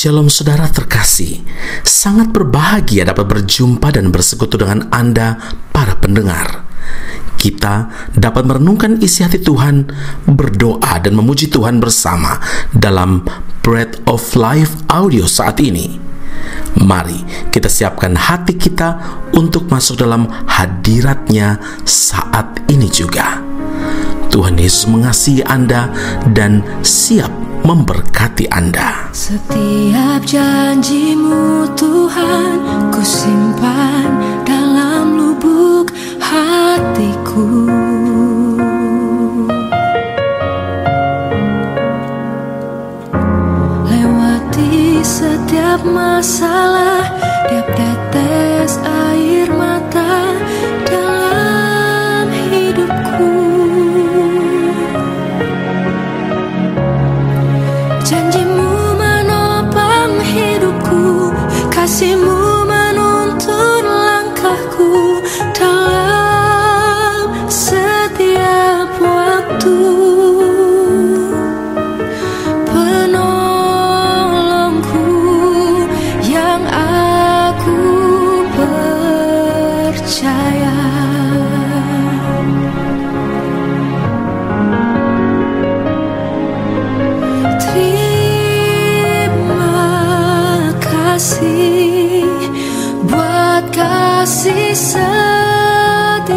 Shalom saudara terkasih, sangat berbahagia dapat berjumpa dan bersekutu dengan Anda para pendengar. Kita dapat merenungkan isi hati Tuhan, berdoa dan memuji Tuhan bersama dalam Bread of Life audio saat ini. Mari kita siapkan hati kita untuk masuk dalam hadirat-Nya saat ini juga. Tuhan Yesus mengasihi Anda dan siap memberkati Anda. Setiap janji-Mu Tuhan, ku simpan dalam lubuk hatiku. Lewati setiap masalah, tiap tetes air mata dalam hidupku. Janji-Mu menopang hidupku, kasih-Mu menuntun langkahku dalam setiap waktu. Penolongku yang aku percaya. Buat kasih setia-Mu,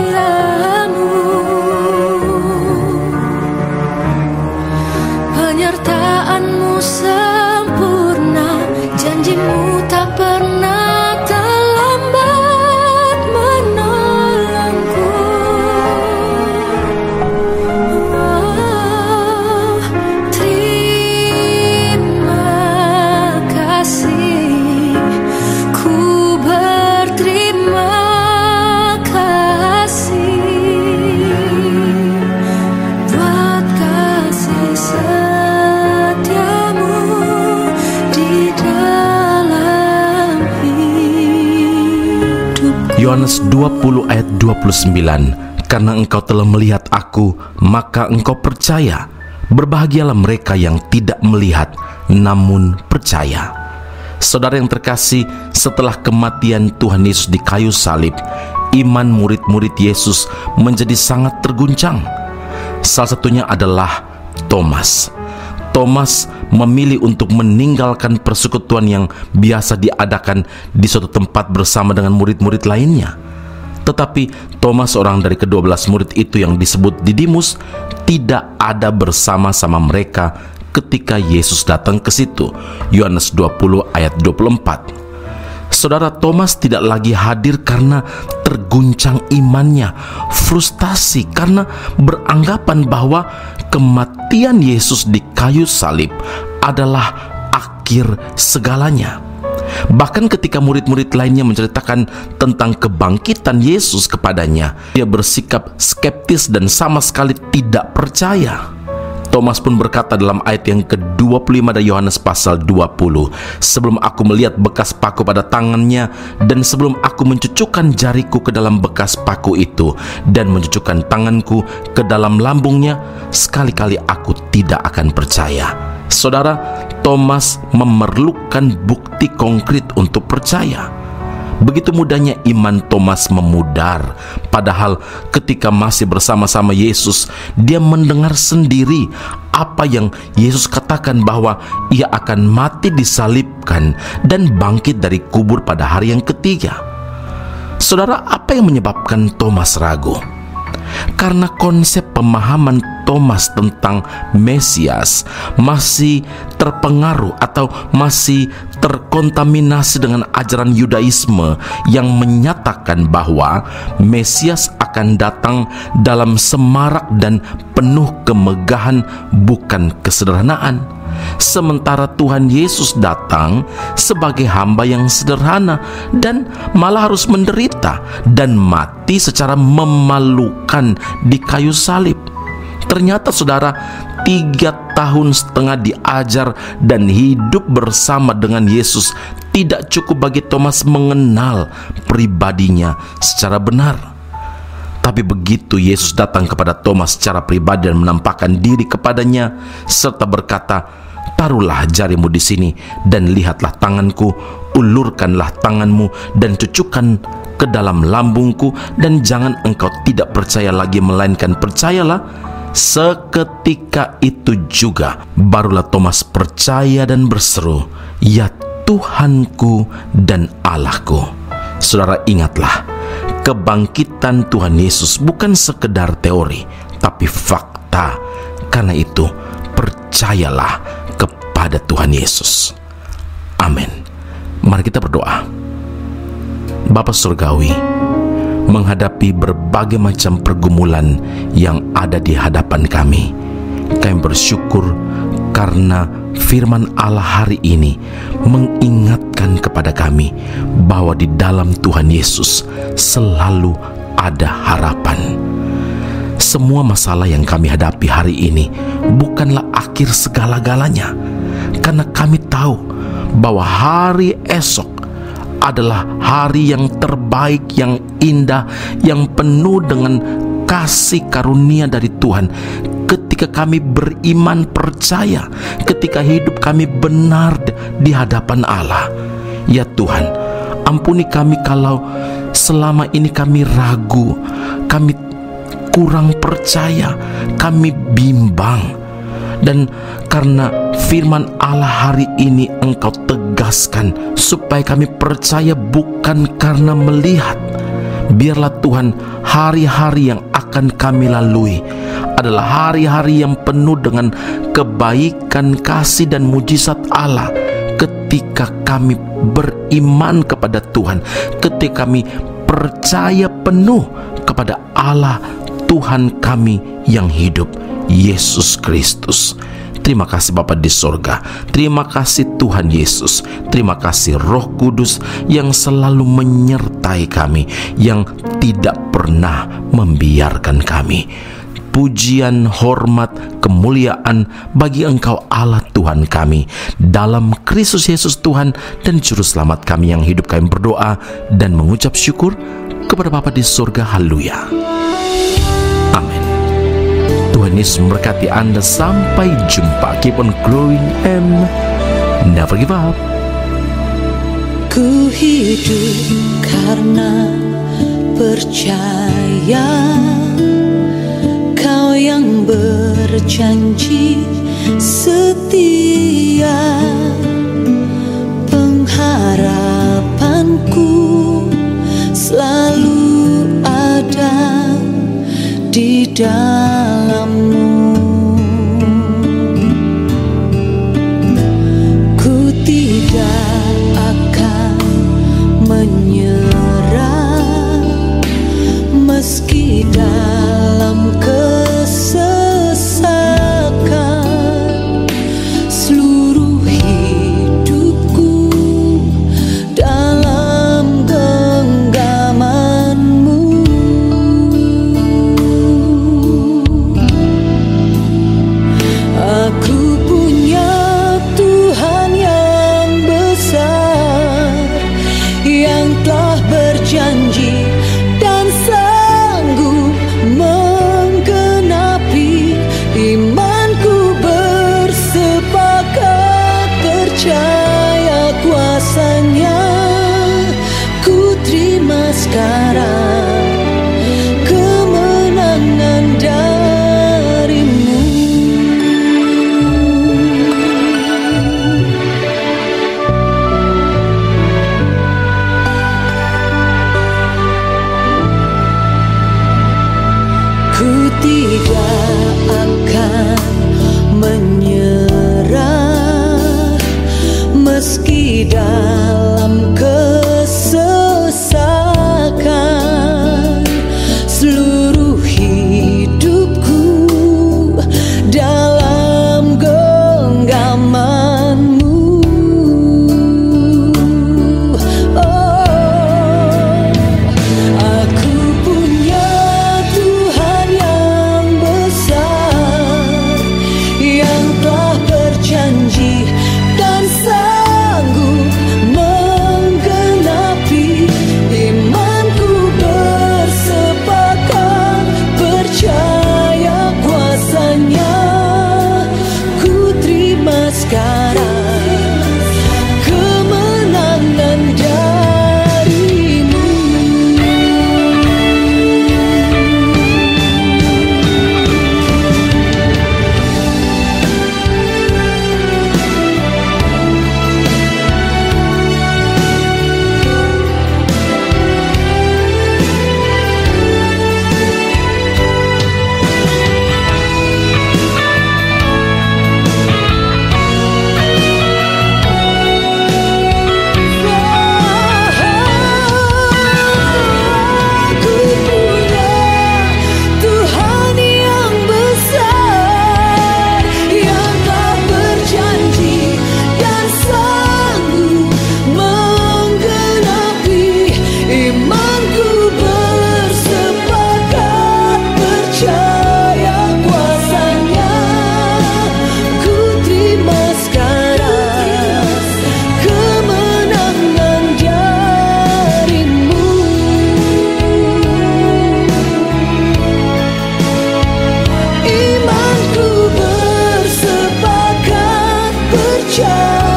penyertaan-Mu sempurna, janji-Mu tak pernah terlambat menolongku. Terima kasih. Yohanes 20 ayat 29, karena engkau telah melihat aku, maka engkau percaya. Berbahagialah mereka yang tidak melihat, namun percaya. Saudara yang terkasih, setelah kematian Tuhan Yesus di kayu salib, iman murid-murid Yesus menjadi sangat terguncang. Salah satunya adalah Thomas. Thomas memilih untuk meninggalkan persekutuan yang biasa diadakan di suatu tempat bersama dengan murid-murid lainnya. Tetapi Thomas, seorang dari ke-12 murid itu yang disebut Didimus, tidak ada bersama-sama mereka ketika Yesus datang ke situ. Yohanes 20 ayat 24. Saudara, Thomas tidak lagi hadir karena terguncang imannya, frustasi karena beranggapan bahwa kematian Yesus di kayu salib adalah akhir segalanya. Bahkan ketika murid-murid lainnya menceritakan tentang kebangkitan Yesus kepadanya, dia bersikap skeptis dan sama sekali tidak percaya. Thomas pun berkata dalam ayat yang ke-25 dari Yohanes pasal 20, sebelum aku melihat bekas paku pada tangannya, dan sebelum aku mencucukkan jariku ke dalam bekas paku itu, dan mencucukkan tanganku ke dalam lambungnya, sekali-kali aku tidak akan percaya. Saudara, Thomas memerlukan bukti konkret untuk percaya. Begitu mudahnya iman Thomas memudar, padahal ketika masih bersama-sama Yesus, dia mendengar sendiri apa yang Yesus katakan bahwa ia akan mati disalibkan dan bangkit dari kubur pada hari yang ketiga. Saudara, apa yang menyebabkan Thomas ragu? Karena konsep pemahaman Thomas tentang Mesias masih terpengaruh atau masih terkontaminasi dengan ajaran Yudaisme yang menyatakan bahwa Mesias akan datang dalam semarak dan penuh kemegahan, bukan kesederhanaan. Sementara Tuhan Yesus datang sebagai hamba yang sederhana dan malah harus menderita dan mati secara memalukan di kayu salib. Ternyata saudara, 3,5 tahun diajar dan hidup bersama dengan Yesus tidak cukup bagi Thomas mengenal pribadinya secara benar. Tapi begitu Yesus datang kepada Thomas secara pribadi dan menampakkan diri kepadanya serta berkata, taruhlah jarimu di sini dan lihatlah tanganku, ulurkanlah tanganmu dan cucukkan ke dalam lambungku, dan jangan engkau tidak percaya lagi, melainkan percayalah. Seketika itu juga barulah Thomas percaya dan berseru, "Ya Tuhanku dan Allahku." Saudara, ingatlah, kebangkitan Tuhan Yesus bukan sekedar teori, tapi fakta. Karena itu, percayalah kepada Tuhan Yesus. Amin. Mari kita berdoa. Bapa Surgawi, menghadapi berbagai macam pergumulan yang ada di hadapan kami bersyukur karena firman Allah hari ini mengingatkan kepada kami bahwa di dalam Tuhan Yesus selalu ada harapan. Semua masalah yang kami hadapi hari ini bukanlah akhir segala-galanya, karena kami tahu bahwa hari esok adalah hari yang terbaik, yang indah, yang penuh dengan kasih karunia dari Tuhan. Ketika kami beriman percaya, ketika hidup kami benar di hadapan Allah. Ya Tuhan, ampuni kami kalau selama ini kami ragu, kami kurang percaya, kami bimbang. Dan karena firman Allah hari ini Engkau tegaskan supaya kami percaya bukan karena melihat. Biarlah Tuhan, hari-hari yang akan kami lalui adalah hari-hari yang penuh dengan kebaikan, kasih dan mujizat Allah. Ketika kami beriman kepada Tuhan, ketika kami percaya penuh kepada Allah Tuhan kami yang hidup, Yesus Kristus. Terima kasih Bapa di sorga. Terima kasih Tuhan Yesus. Terima kasih Roh Kudus yang selalu menyertai kami, yang tidak pernah membiarkan kami. Pujian, hormat, kemuliaan bagi Engkau Allah Tuhan kami, dalam Kristus Yesus Tuhan dan Juru Selamat kami yang hidup. Kami berdoa dan mengucap syukur kepada Bapa di sorga. Haleluya. Amin. Tuhan Yesus memberkati Anda. Sampai jumpa. Keep on growing and never give up. Ku hidup karena percaya Kau yang berjanji setia. Pengharapanku selalu ada di dalam-Mu. Ku tidak akan menyerah meski dalam kesesakan. Seluruh hidupku dalam genggaman-Mu. Aku punya Tuhan yang besar, yang telah berjanji dan sanggup menggenapi. Imanku bersepakat percaya kuasa-Nya. Ku terima sekarang kemenangan dari-Mu. Ku tidak akan menyerah meski dalam kesesakan. Seluruh hidupku dalam genggaman-Mu. Oh, aku punya Tuhan yang besar, yang telah berjanji dan sanggup Tuhan.